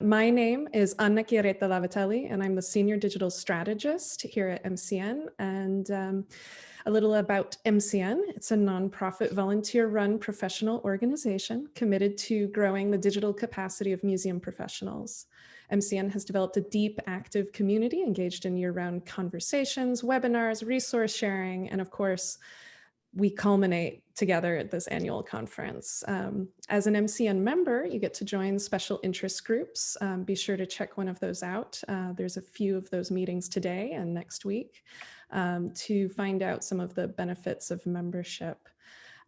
My name is Anna Chiaretta Lavatelli, and I'm the Senior Digital Strategist here at MCN. And a little about MCN. It's a nonprofit volunteer-run professional organization committed to growing the digital capacity of museum professionals. MCN has developed a deep, active community engaged in year-round conversations, webinars, resource sharing, and of course, we culminate together at this annual conference. As an MCN member, you get to join special interest groups. Be sure to check one of those out. There's a few of those meetings today and next week to find out some of the benefits of membership.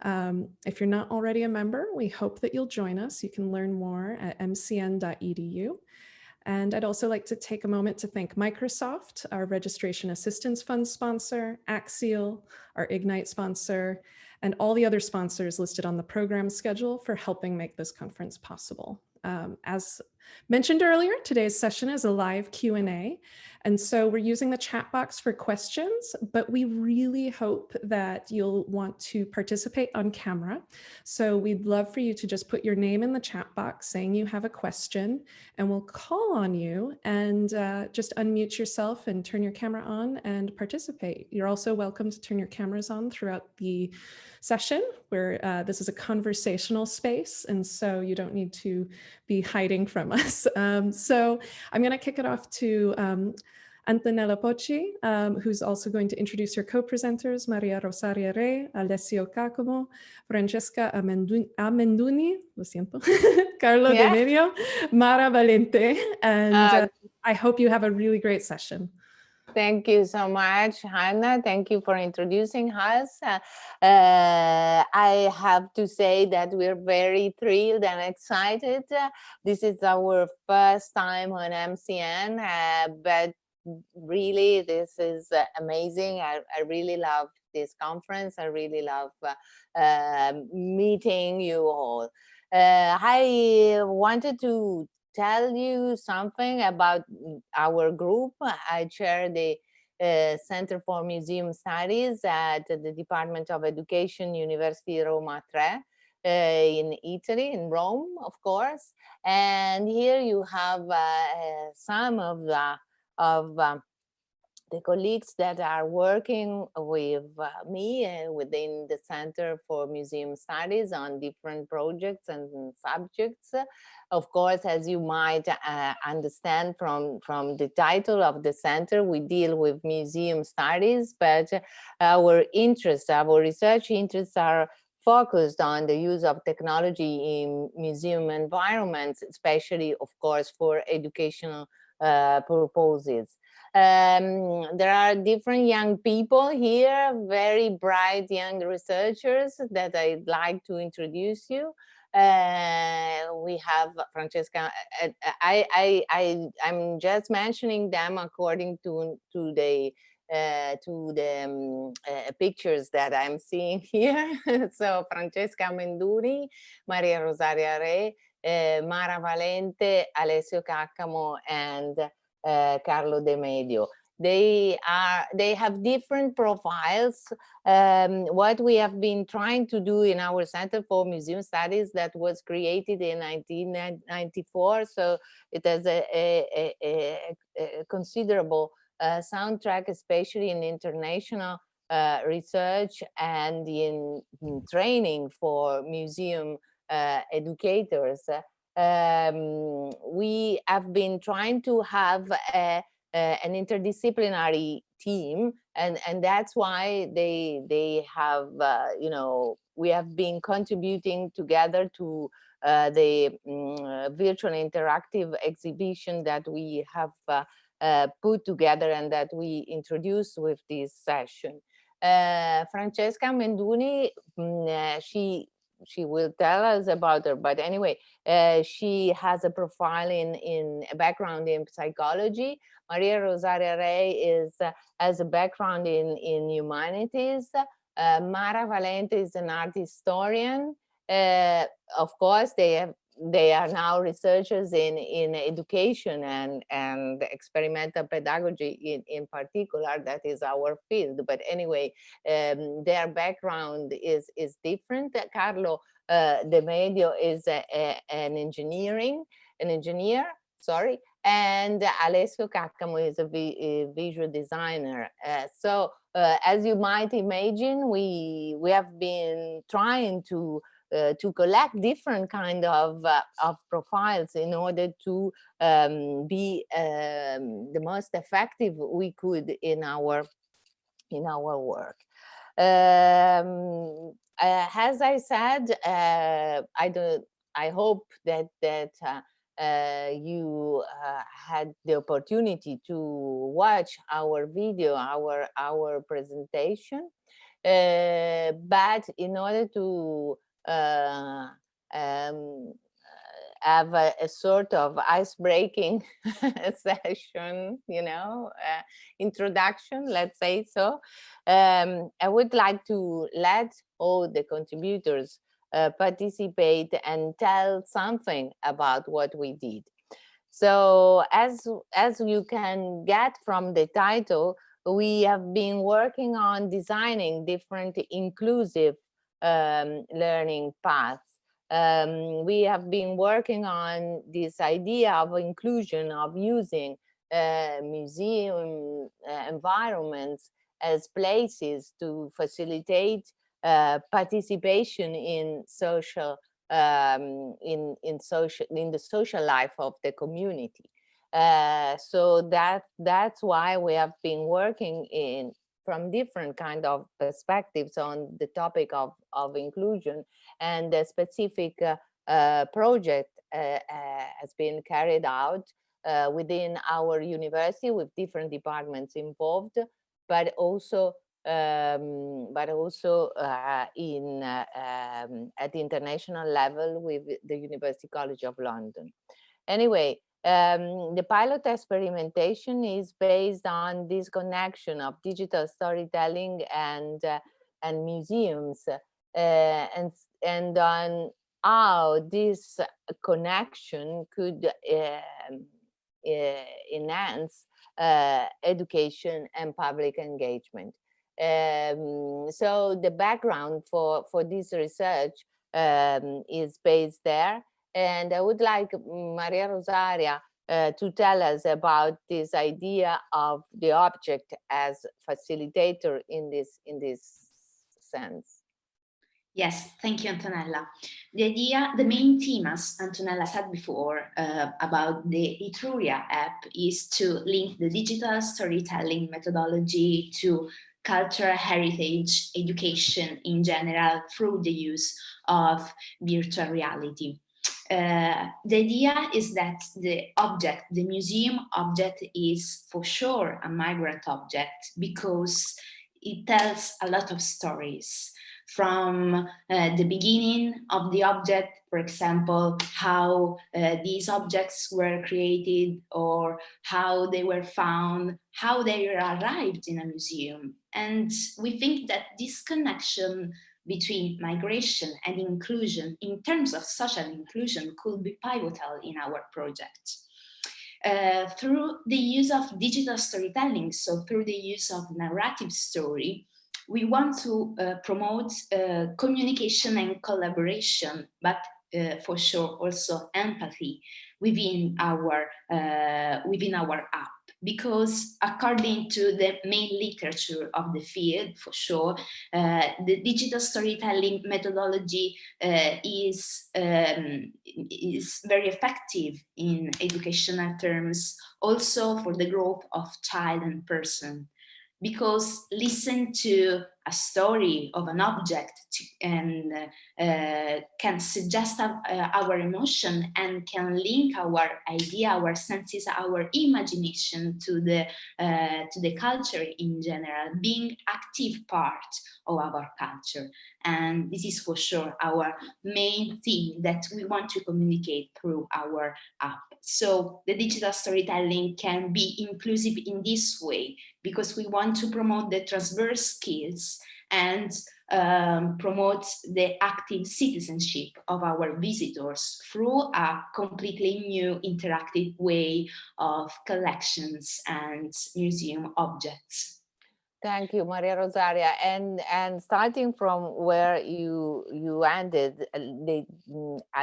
If you're not already a member, we hope that you'll join us. You can learn more at mcn.edu. And I'd also like to take a moment to thank Microsoft, our Registration Assistance Fund sponsor, Axial, our Ignite sponsor, and all the other sponsors listed on the program schedule for helping make this conference possible. As mentioned earlier, today's session is a live Q&A. And so we're using the chat box for questions, but we really hope that you'll want to participate on camera. So we'd love for you to just put your name in the chat box saying you have a question, and we'll call on you and just unmute yourself and turn your camera on and participate. You're also welcome to turn your cameras on throughout the session, where this is a conversational space, and so you don't need to be hiding from us. So I'm going to kick it off to Antonella Poce, who's also going to introduce her co-presenters, Maria Rosaria Re, Alessio Caccamo, Francesca Amenduni, lo siento, Carlo de Medio, Mara Valente, and I hope you have a really great session. Thank you so much, Hannah. Thank you for introducing us. I have to say that we're very thrilled and excited. This is our first time on MCN, but really this is amazing. I really love this conference. I really love meeting you all. I wanted to tell you something about our group. I chair the Center for Museum Studies at the Department of Education, University Roma 3, in Italy, in Rome, of course. And here you have some of the colleagues that are working with me within the Center for Museum Studies on different projects and subjects. Of course, as you might understand from the title of the center, we deal with museum studies, but our interests, our research interests are focused on the use of technology in museum environments, especially, of course, for educational purposes. There are different young people here, very bright young researchers that I'd like to introduce you. We have Francesca. I'm just mentioning them according to the pictures that I'm seeing here. So Francesca Amenduni, Maria Rosaria Re, Mara Valente, Alessio Caccamo, and Carlo de Medio. They have different profiles. What we have been trying to do in our Center for Museum Studies that was created in 1994, so it has a considerable soundtrack, especially in international research and in training for museum educators. We have been trying to have an interdisciplinary team, and that's why they have we have been contributing together to the virtual interactive exhibition that we have put together and that we introduced with this session. Francesca Amenduni, she will tell us about her, but anyway, she has a profile in a background in psychology. Maria Rosaria Re has a background in humanities. Mara Valente is an art historian. Of course, they are now researchers in education and experimental pedagogy in particular. That is our field. But anyway, their background is different. Carlo de Medio is an engineer. sorry, and Alessio Caccamo is a visual designer. As you might imagine, we have been trying to collect different kind of profiles in order to be the most effective we could in our work. As I said, I hope that you had the opportunity to watch our video, our presentation. But in order to have a sort of ice-breaking session, introduction, let's say so, I would like to let all the contributors participate and tell something about what we did. So as you can get from the title, we have been working on designing different inclusive learning paths. We have been working on this idea of inclusion, of using museum environments as places to facilitate participation in social in the social life of the community. So that's why we have been working from different kind of perspectives on the topic of inclusion, and a specific project has been carried out within our university with different departments involved, but also at the international level with the University College of London. Anyway, the pilot experimentation is based on this connection of digital storytelling and museums, and on how this connection could enhance education and public engagement. So the background for this research is based there, and I would like Maria Rosaria to tell us about this idea of the object as facilitator in this sense. Yes, thank you, Antonella. The main theme, as Antonella said before, about the Etruria app is to link the digital storytelling methodology to cultural heritage education in general through the use of virtual reality. The idea is that the museum object is for sure a migrant object because it tells a lot of stories. From the beginning of the object, for example, how these objects were created or how they were found, how they arrived in a museum. And we think that this connection between migration and inclusion in terms of social inclusion could be pivotal in our project. Through the use of digital storytelling, so through the use of narrative story, we want to promote communication and collaboration, but for sure also empathy within our app. Because according to the main literature of the field, for sure, the digital storytelling methodology is very effective in educational terms, also for the growth of child and person. Because listen to a story of an object and can suggest our emotion and can link our idea, our senses, our imagination to the culture in general, being active part of our culture. And this is for sure our main theme that we want to communicate through our app. So the digital storytelling can be inclusive in this way, because we want to promote the transverse skills and promote the active citizenship of our visitors through a completely new interactive way of collections and museum objects. Thank you, Maria Rosaria. And starting from where you ended,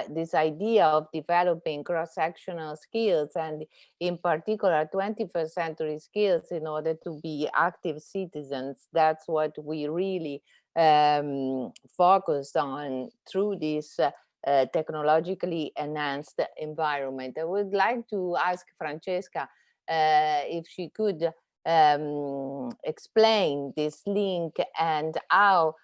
this idea of developing cross-sectional skills, and in particular 21st century skills, in order to be active citizens, that's what we really focused on through this technologically enhanced environment. I would like to ask Francesca if she could explain this link and how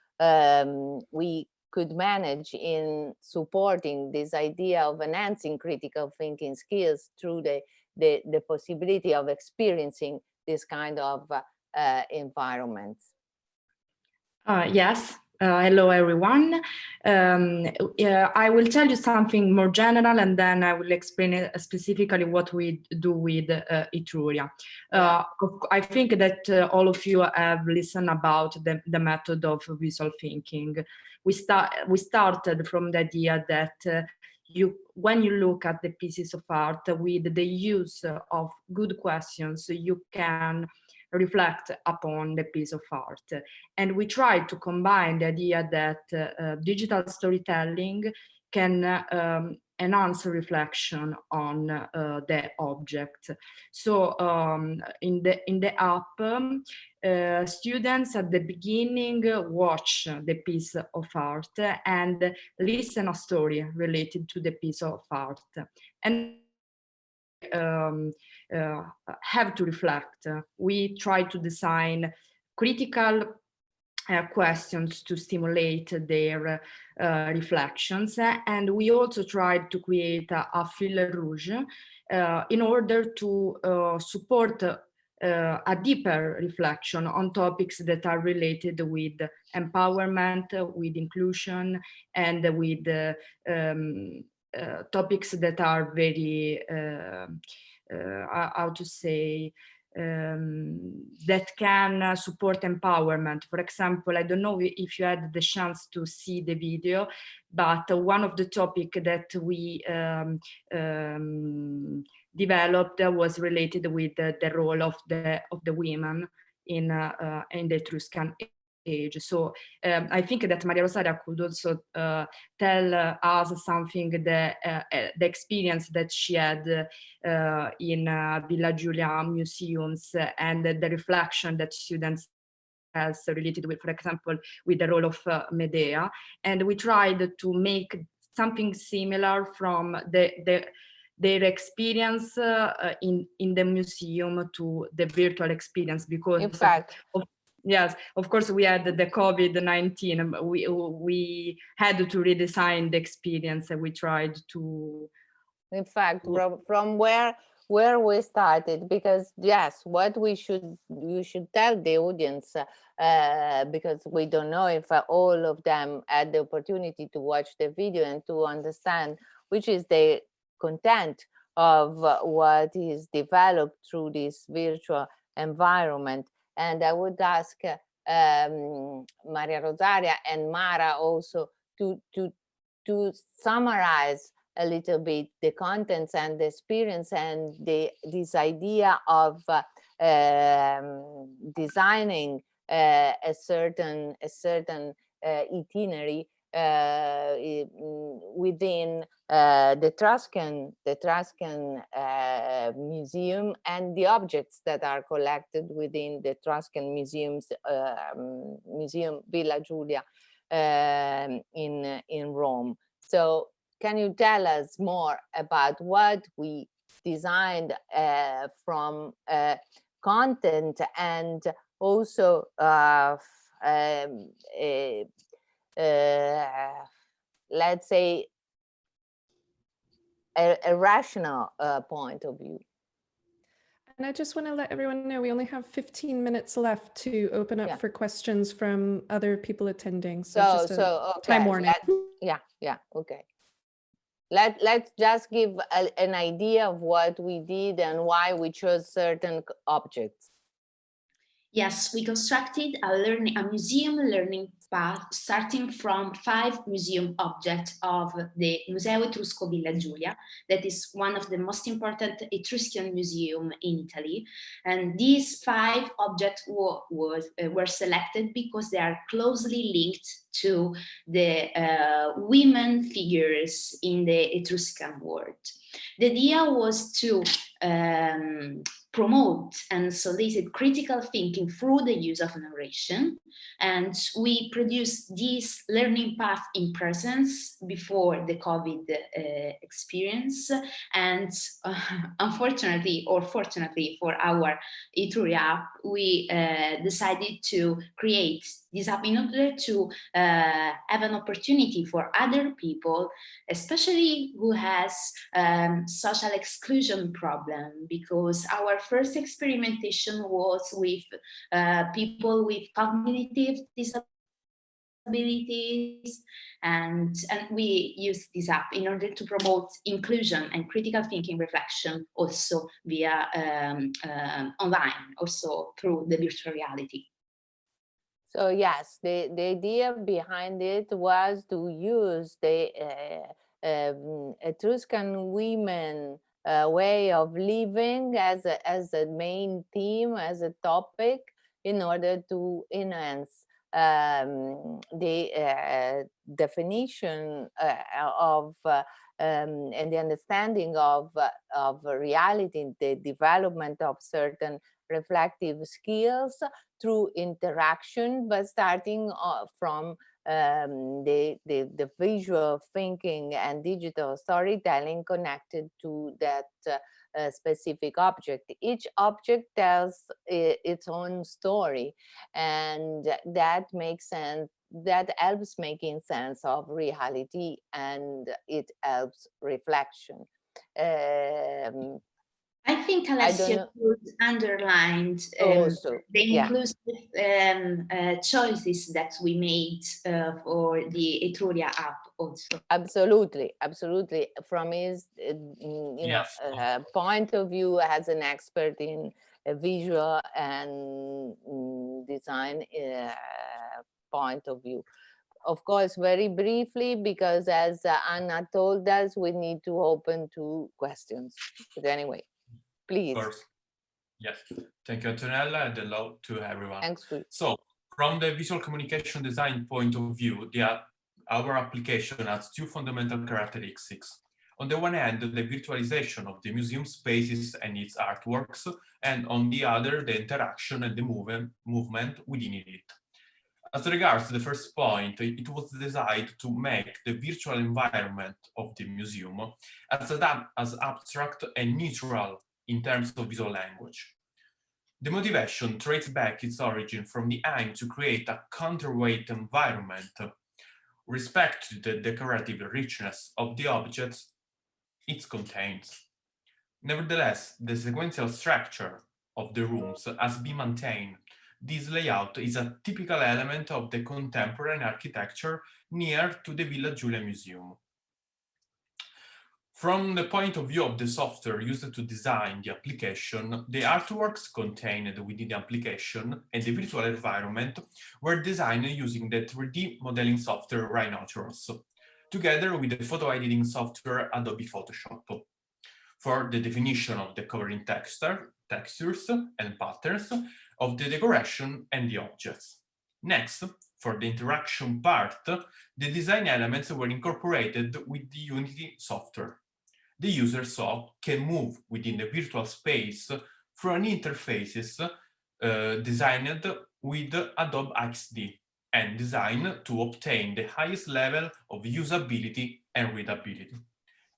we could manage in supporting this idea of enhancing critical thinking skills through the possibility of experiencing this kind of environments. Yes. Hello, everyone. I will tell you something more general, and then I will explain specifically what we do with Etruria. I think that all of you have listened about the method of visual thinking. We started from the idea that when you look at the pieces of art with the use of good questions, you can reflect upon the piece of art. And we try to combine the idea that digital storytelling can enhance reflection on the object. So in the app, students at the beginning watch the piece of art and listen a story related to the piece of art. And have to reflect. We try to design critical questions to stimulate their reflections, and we also tried to create a fil rouge in order to support a deeper reflection on topics that are related with empowerment, with inclusion, and with topics that are very, how to say, that can support empowerment. For example, I don't know if you had the chance to see the video, but one of the topics that we developed was related with the role of the women in the Etruscan age. So I think that Maria Rosaria could also tell us something, the experience that she had in Villa Giulia museums, and the reflection that students has related with, for example, with the role of Medea. And we tried to make something similar from their experience in the museum to the virtual experience, because in fact, yes, of course, we had the COVID-19. We had to redesign the experience, and we tried to. In fact, from where we started, because yes, what you should tell the audience, because we don't know if all of them had the opportunity to watch the video and to understand which is the content of what is developed through this virtual environment. And I would ask Maria Rosaria and Mara also to summarize a little bit the contents and the experience and this idea of designing a certain itinerary within the Etruscan museum, and the objects that are collected within the Etruscan museum Villa Giulia in Rome. So can you tell us more about what we designed from content, and also let's say a rational point of view? And I just want to let everyone know we only have 15 minutes left to open up for questions from other people attending. So just okay. Time warning. Okay. Let's just give an idea of what we did and why we chose certain objects. Yes, we constructed a museum learning path starting from 5 museum objects of the Museo Etrusco Villa Giulia, that is one of the most important Etruscan museum in Italy. And these 5 objects were selected because they are closely linked to the women figures in the Etruscan world. The idea was to promote and solicit critical thinking through the use of narration. And we produced this learning path in presence before the COVID experience. And unfortunately, or fortunately for our Etruria app, we decided to create this app in order to have an opportunity for other people, especially who has social exclusion problem, because our first experimentation was with people with cognitive disabilities, and we used this app in order to promote inclusion and critical thinking reflection also via online, also through the virtual reality. So yes, the idea behind it was to use the Etruscan women way of living as a main theme, as a topic, in order to enhance the definition of and the understanding of reality, the development of certain reflective skills through interaction, but starting from the visual thinking and digital storytelling connected to that specific object. Each object tells its own story, and that makes sense. That helps making sense of reality, and it helps reflection. I think Alessio underlined the inclusive choices that we made for the Etruria app also. Absolutely, absolutely. From his point of view as an expert in visual and design point of view. Of course, very briefly, because as Anna told us, we need to open to questions. But anyway, please. Of course. Yes. Thank you, Antonella, and hello to everyone. Thanks. So, from the visual communication design point of view, our application has 2 fundamental characteristics. On the one hand, the virtualization of the museum spaces and its artworks, and on the other, the interaction and the movement within it. As regards the first point, it was designed to make the virtual environment of the museum as abstract and neutral in terms of visual language. The motivation traces back its origin from the aim to create a counterweight environment, respect to the decorative richness of the objects it contains. Nevertheless, the sequential structure of the rooms has been maintained. This layout is a typical element of the contemporary architecture near to the Villa Giulia Museum. From the point of view of the software used to design the application, the artworks contained within the application and the virtual environment were designed using the 3D modeling software Rhinoceros, together with the photo editing software Adobe Photoshop, for the definition of the covering textures and patterns of the decoration and the objects. Next, for the interaction part, the design elements were incorporated with the Unity software. The user can move within the virtual space through an interfaces designed with Adobe XD and designed to obtain the highest level of usability and readability.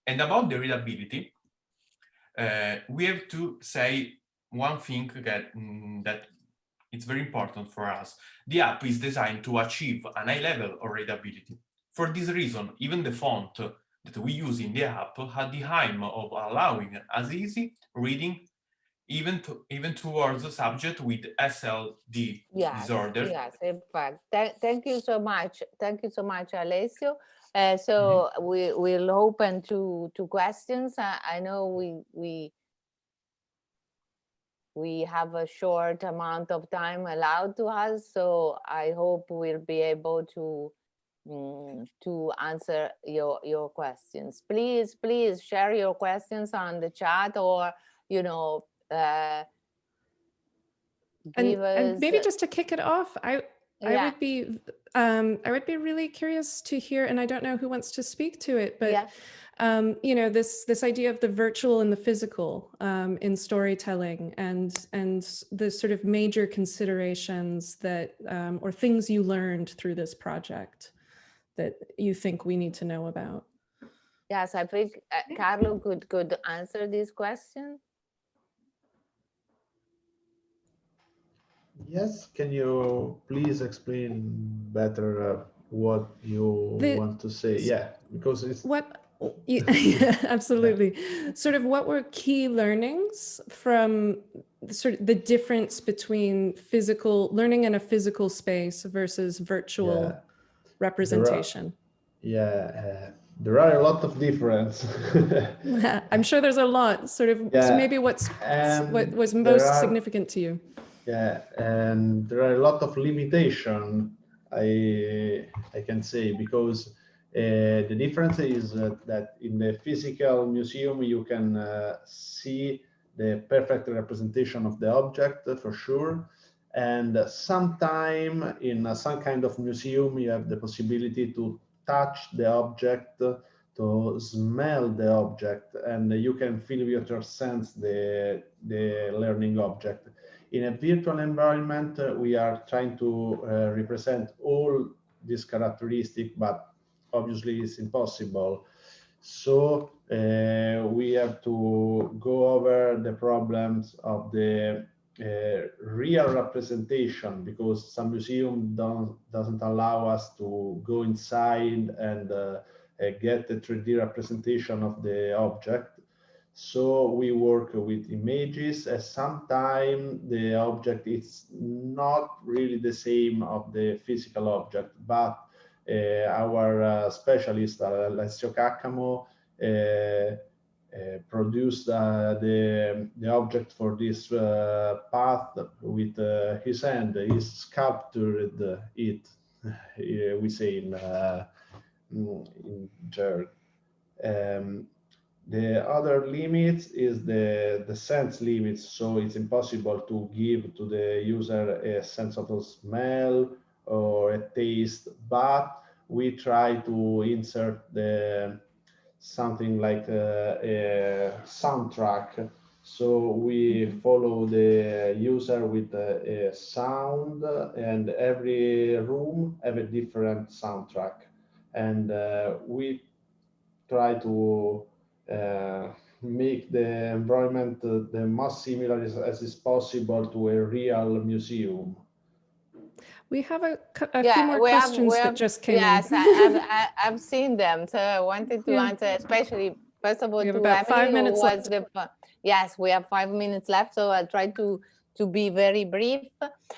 And about the readability, we have to say one thing that it's very important for us. The app is designed to achieve a high level of readability. For this reason, even the font that we use in the app had the aim of allowing as easy reading even towards the subject with SLD disorder. Yes, in fact. Thank you so much. Thank you so much, Alessio. So we'll open to questions. I know we we have a short amount of time allowed to us, so I hope we'll be able to answer your questions. Please share your questions on the chat, or give us. And maybe just to kick it off, I would be really curious to hear, and I don't know who wants to speak to it, but this idea of the virtual and the physical in storytelling, and the sort of major considerations that or things you learned through this project that you think we need to know about. Yes, I think Carlo could answer this question. Yes, can you please explain better what you want to say? Yeah, because it's yeah, absolutely. Sort of what were key learnings from sort of the difference between physical learning in a physical space versus virtual representation? There are a lot of difference. I'm sure there's a lot. Sort of, so maybe what was most significant to you? Yeah, and there are a lot of limitation, I can say, because the difference is that in the physical museum you can see the perfect representation of the object for sure, and sometime in some kind of museum you have the possibility to touch the object, to smell the object, and you can feel with your sense the learning object. In a virtual environment, we are trying to represent all these characteristics, but obviously it's impossible. So we have to go over the problems of the real representation, because some museum doesn't allow us to go inside and get the 3D representation of the object. So we work with images, and sometimes the object is not really the same of the physical object, but our specialist, Alessio Caccamo, produced the object for this path with his hand. He sculptured it, we say in German. The other limit is the sense limits, so it's impossible to give to the user a sense of a smell or a taste, but we try to insert something like a soundtrack. So we follow the user with a sound, and every room have a different soundtrack, and we try to make the environment the most similar as is possible to a real museum. We have a few more questions that just came in. Yes, I've seen them, so I wanted to answer, especially first of all we have to about Emily, 5 minutes left. Yes, we have 5 minutes left, so I'll try to be very brief.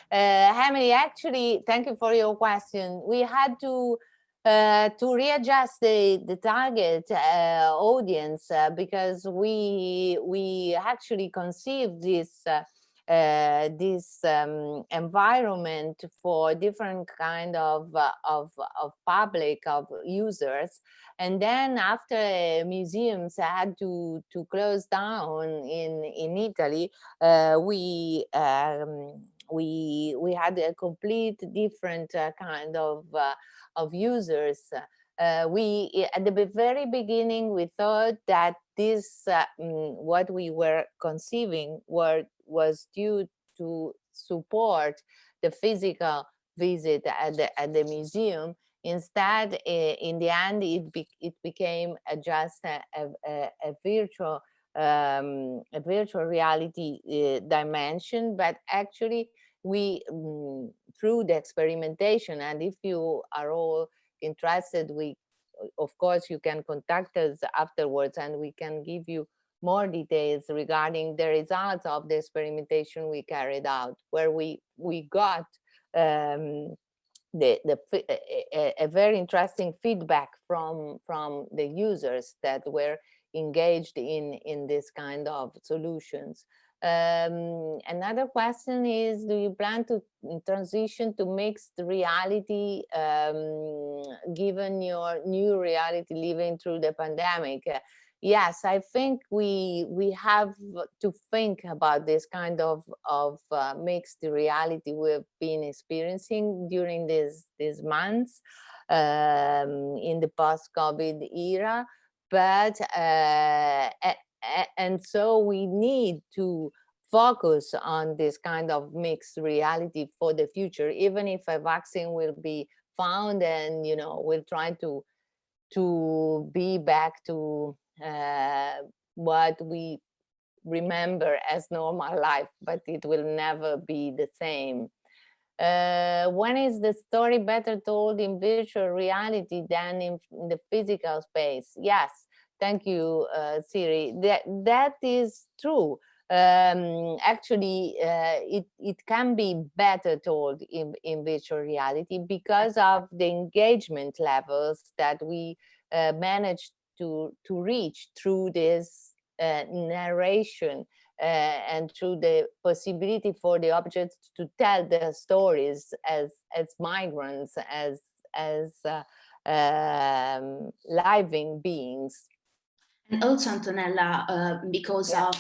Emily, actually, thank you for your question. We had to readjust the target audience because we actually conceived this environment for different kind of public, of users, and then after museums had to close down in Italy, we had a complete different kind of users. We at the very beginning we thought that this what we were conceiving was due to support the physical visit at the museum. Instead, in the end, it became just a virtual reality dimension. But actually, we through the experimentation, and if you are all interested, of course you can contact us afterwards, and we can give you more details regarding the results of the experimentation we carried out, where we got a very interesting feedback from the users that were engaged in this kind of solutions. Another question is, do you plan to transition to mixed reality given your new reality living through the pandemic? Yes, I think we have to think about this kind of mixed reality we've been experiencing during these months in the post-COVID era. But and so we need to focus on this kind of mixed reality for the future, even if a vaccine will be found, and we'll try to be back to what we remember as normal life, but it will never be the same. When is the story better told in virtual reality than in the physical space? Yes, thank you, Siri. That is true. Actually, it can be better told in virtual reality because of the engagement levels that we managed to reach through this narration and through the possibility for the objects to tell their stories as migrants, as living beings. And also, Antonella, because of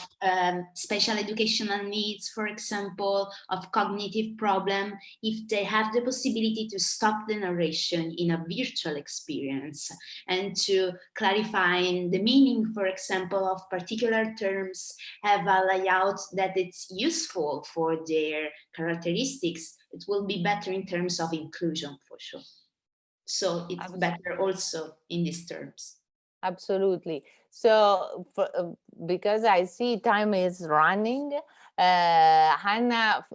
special educational needs, for example, of cognitive problem, if they have the possibility to stop the narration in a virtual experience and to clarify the meaning, for example, of particular terms, have a layout that it's useful for their characteristics, it will be better in terms of inclusion, for sure. So it's better also in these terms. Absolutely. So because I see time is running, Hannah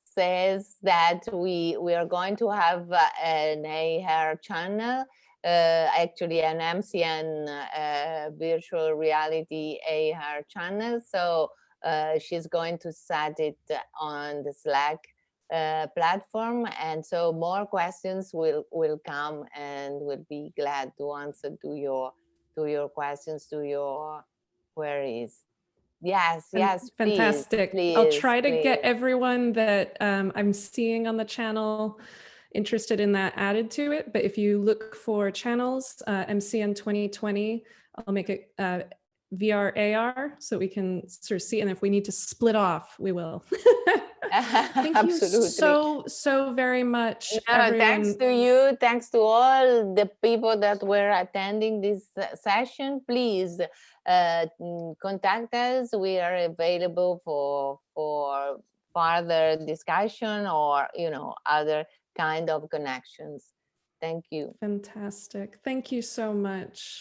says that we are going to have an AR channel, actually an MCN virtual reality AR channel. So she's going to set it on the Slack platform, and so more questions will come, and we'll be glad to answer to your questions, to your queries. Yes, Fantastic. please, I'll try to get everyone that I'm seeing on the channel interested in that added to it, but if you look for channels, MCN 2020, I'll make it VR AR so we can sort of see, and if we need to split off, we will. Thank Absolutely. you so very much, everyone. Thanks to you, thanks to all the people that were attending this session. Please contact us. We are available for further discussion or other kind of connections. Thank you. Fantastic. Thank you so much.